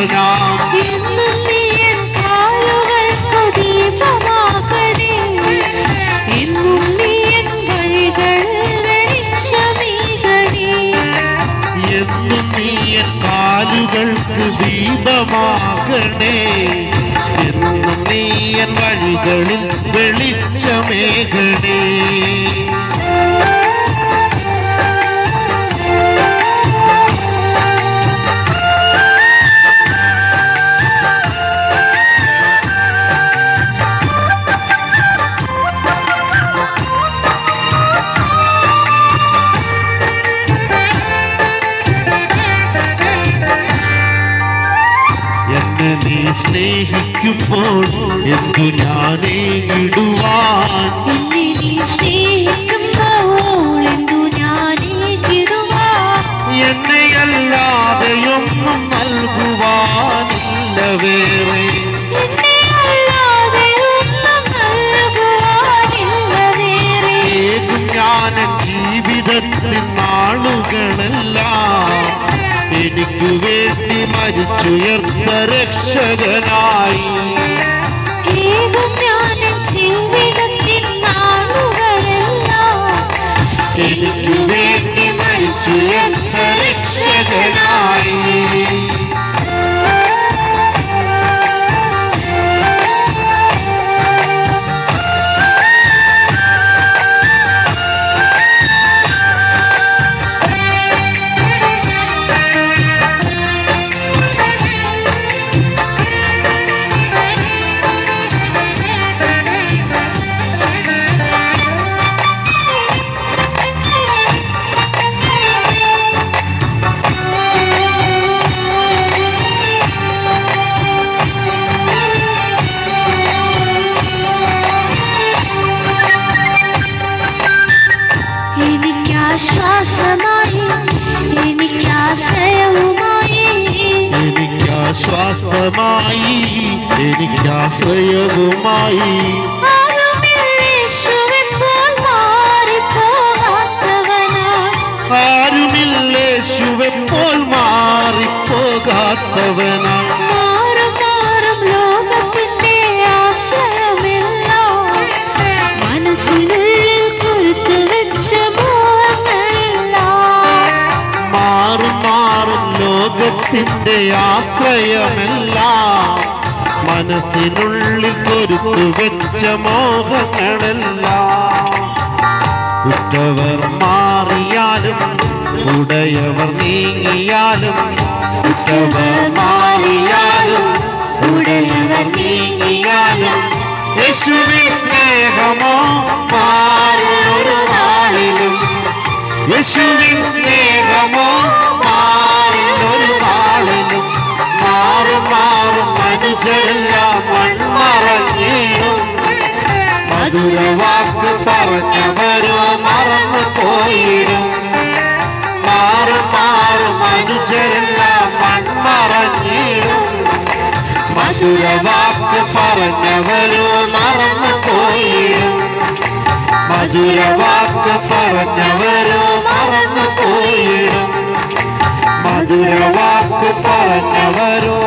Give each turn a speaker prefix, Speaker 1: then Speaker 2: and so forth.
Speaker 1: നായകനാം.
Speaker 2: എന്നും നീ എൻ കാലുകൾക്കു ദീപമാകണേ, എന്നും നീ എൻ വഴികളിൽ വെളിച്ചമേകണേ.
Speaker 1: എന്നും നീ എൻ കാലുകൾക്ക് ദീപമാകണേ, എന്നും നീ എൻ വഴികളിൽ വെളിച്ചമേകണേ. എന്നെ നീ സ്നേഹിക്കുമ്പോൾ എന്തു ഞാനേകിടുവാൻ,
Speaker 2: എന്നെ നീ സ്നേഹിക്കുമ്പോൾ എന്തു ഞാനേകിടുവാൻ.
Speaker 1: എന്നെയല്ലാതെയൊന്നും നൽകുവാനില്ല വേറെ,
Speaker 2: എന്നെയല്ലാതെയൊന്നും നൽകുവാനില്ല വേറെ.
Speaker 1: ഏകും ഞാൻ ജീവിതത്തിൽ നാളുകളെല്ലാം എനിക്കു വേണ്ടി മരിച്ചുയർത്ത രക്ഷകനായി.
Speaker 2: ഏകും ഞാൻ ജീവിതത്തിൻ നാളുകളെല്ലാം
Speaker 1: എനിക്കു വേണ്ടി മരിച്ചുയർത്ത രക്ഷകനായി.
Speaker 2: എനിക്കാശ്വാസമായി, എനിക്കാശ്രയവുമായി,
Speaker 1: എനിക്കാശ്വാസമായി, എനിക്കാശ്രയവുമായി. ആരുമില്ലേശുവെപ്പോൾ മാറിപ്പോകാത്തവനായി.
Speaker 2: മാറും ലോകത്തിന്റെ ആശ്രയമെല്ലാം മനസ്സിനുള്ളിൽ കുരുത്തു വെച്ച മോഹങ്ങളെല്ലാം.
Speaker 1: മാറും ലോകത്തിന്റെ ആശ്രയമെല്ലാം മനസ്സിനുള്ളിൽ കൊരുത്തു വെച്ച മോഹങ്ങളെല്ലാം. ഉറ്റവർ മാറിയാലും ഉടയവർ നീങ്ങിയാലും, ഉറ്റവർ മാറിയാലും ഉടയവർ നീങ്ങിയാലും, യേശുവിൻ സ്നേഹമോ മാറുന്നൊരു നാളിലും, യേശുവിൻ സ്നേഹമോ മാറുന്നൊരു നാളിലും. മാറും മനുഷ്യരെല്ലാം മൺമറഞ്ഞിടും, മധുരവാക്ക് പറഞ്ഞവരോ മറന്നു പോയിടും. മാറും മനുഷ്യരെല്ലാം മൺമറഞ്ഞിടും, മധുരവാക്ക് പറഞ്ഞവരോ മറന്നു പോയിടും. മധുരവാക്ക് പറഞ്ഞവരോ മറന്നു പോയിടും. മധുരവാക്ക് പറഞ്ഞവരോ